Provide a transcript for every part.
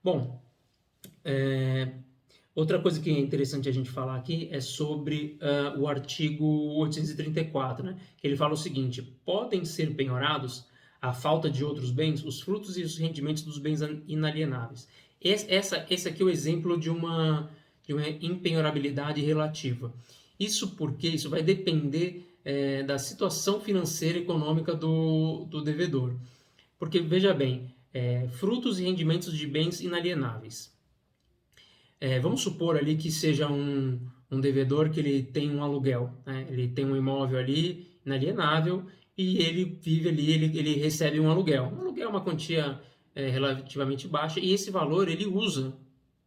Bom, outra coisa que é interessante a gente falar aqui é sobre o artigo 834, né? Que ele fala o seguinte: podem ser penhorados a falta de outros bens, os frutos e os rendimentos dos bens inalienáveis. Esse aqui é o exemplo de uma impenhorabilidade relativa. Isso porque isso vai depender da situação financeira e econômica do devedor. Porque, veja bem, frutos e rendimentos de bens inalienáveis. Vamos supor ali que seja um devedor que ele tem um aluguel, né? Ele tem um imóvel ali inalienável e ele vive ali, ele recebe um aluguel. Um aluguel é uma quantia relativamente baixa e esse valor ele usa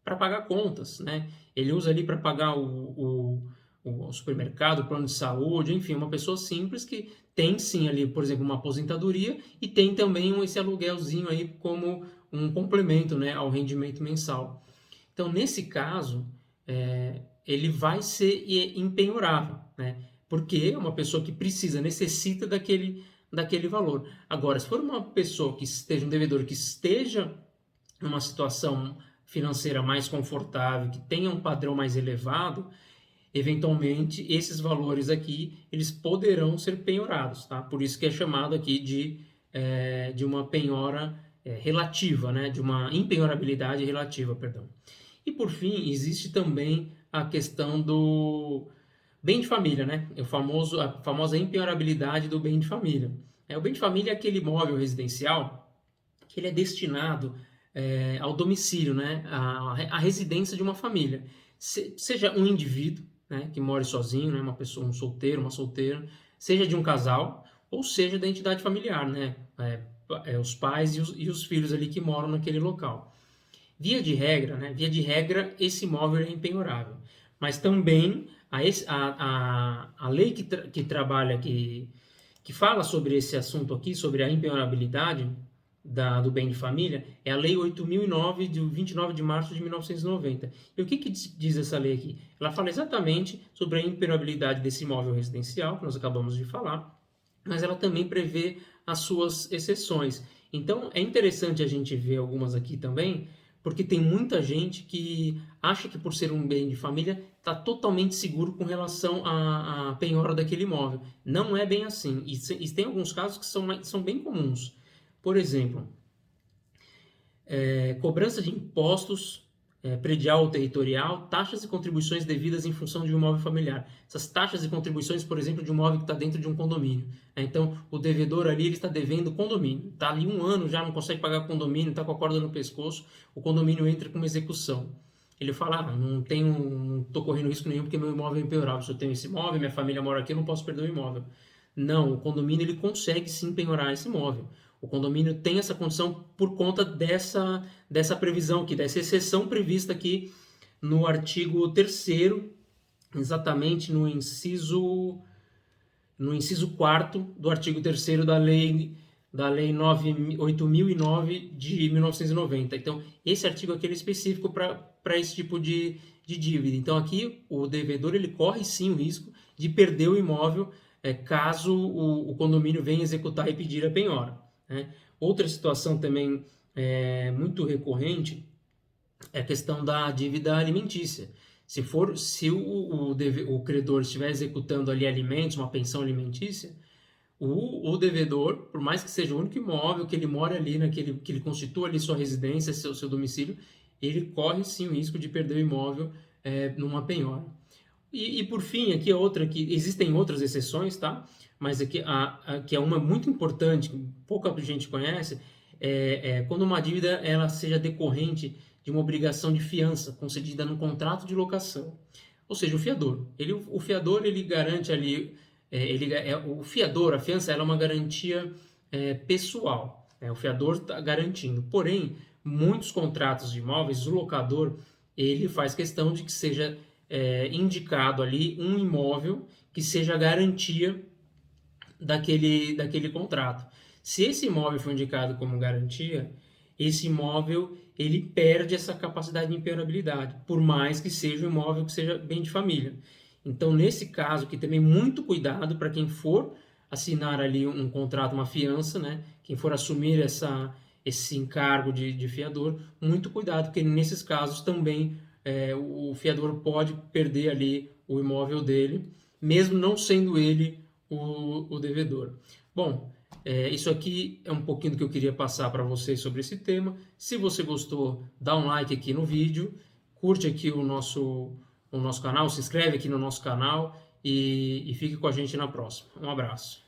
para pagar contas, né? Ele usa ali para pagar o supermercado, o plano de saúde, enfim, uma pessoa simples que tem sim ali, por exemplo, uma aposentadoria e tem também esse aluguelzinho aí como um complemento, né, ao rendimento mensal. Então, nesse caso, ele vai ser impenhorável, né? Porque é uma pessoa que precisa, necessita daquele valor. Agora, se for uma pessoa que esteja, um devedor que esteja numa situação financeira mais confortável, que tenha um padrão mais elevado, eventualmente esses valores aqui eles poderão ser penhorados, tá? Por isso que é chamado aqui de uma penhora relativa, né? De uma impenhorabilidade relativa, perdão. E por fim, existe também a questão do bem de família, né? A famosa impenhorabilidade do bem de família. O bem de família é aquele imóvel residencial que ele é destinado ao domicílio, né? A residência de uma família. Seja um indivíduo, né, que mora sozinho, né, uma pessoa, um solteiro, uma solteira, seja de um casal, ou seja da entidade familiar, né? Os pais e os filhos ali que moram naquele local. Via de regra, esse imóvel é impenhorável. Mas também a lei que trabalha, que fala sobre esse assunto aqui, sobre a impenhorabilidade do bem de família, é a Lei 8.009, de 29 de março de 1990. E o que diz essa lei aqui? Ela fala exatamente sobre a impenhorabilidade desse imóvel residencial, que nós acabamos de falar, mas ela também prevê as suas exceções. Então, é interessante a gente ver algumas aqui também, porque tem muita gente que acha que por ser um bem de família está totalmente seguro com relação à penhora daquele imóvel. Não é bem assim. E tem alguns casos que são bem comuns. Por exemplo, cobrança de impostos predial ou territorial, taxas e contribuições devidas em função de um imóvel familiar. Essas taxas e contribuições, por exemplo, de um imóvel que está dentro de um condomínio. Então, o devedor ali ele está devendo condomínio. Está ali 1 ano já, não consegue pagar condomínio, está com a corda no pescoço, o condomínio entra com uma execução. Ele fala, não estou correndo risco nenhum porque meu imóvel é empenhorável. Se eu tenho esse imóvel, minha família mora aqui, eu não posso perder o imóvel. Não, o condomínio ele consegue sim penhorar esse imóvel. O condomínio tem essa condição por conta dessa previsão aqui, dessa exceção prevista aqui no artigo 3º, exatamente no inciso 4 do artigo 3º da lei 8.009 de 1990. Então, esse artigo aqui é específico para esse tipo de dívida. Então, aqui o devedor ele corre sim o risco de perder o imóvel caso o condomínio venha executar e pedir a penhora, né? Outra situação também muito recorrente é a questão da dívida alimentícia. Se o credor estiver executando ali alimentos, uma pensão alimentícia, o devedor, por mais que seja o único imóvel que ele mora ali, que ele constitua ali sua residência, seu domicílio, ele corre sim o risco de perder o imóvel numa penhora. E por fim, aqui é outra que existem outras exceções, tá? Mas aqui que é uma muito importante, que pouca gente conhece, quando uma dívida ela seja decorrente de uma obrigação de fiança concedida num contrato de locação. Ou seja, o fiador. O fiador ele garante ali, o fiador, a fiança, ela é uma garantia pessoal. O fiador está garantindo. Porém, muitos contratos de imóveis, o locador ele faz questão de que seja indicado ali um imóvel que seja a garantia daquele contrato. Se esse imóvel for indicado como garantia, esse imóvel ele perde essa capacidade de impenhorabilidade, por mais que seja um imóvel que seja bem de família. Então, nesse caso, que também muito cuidado para quem for assinar ali um contrato, uma fiança, né? Quem for assumir esse encargo de fiador, muito cuidado, porque nesses casos também o fiador pode perder ali o imóvel dele, mesmo não sendo ele o devedor. Bom, isso aqui é um pouquinho do que eu queria passar para vocês sobre esse tema. Se você gostou, dá um like aqui no vídeo, curte aqui o nosso canal, se inscreve aqui no nosso canal e fique com a gente na próxima. Um abraço.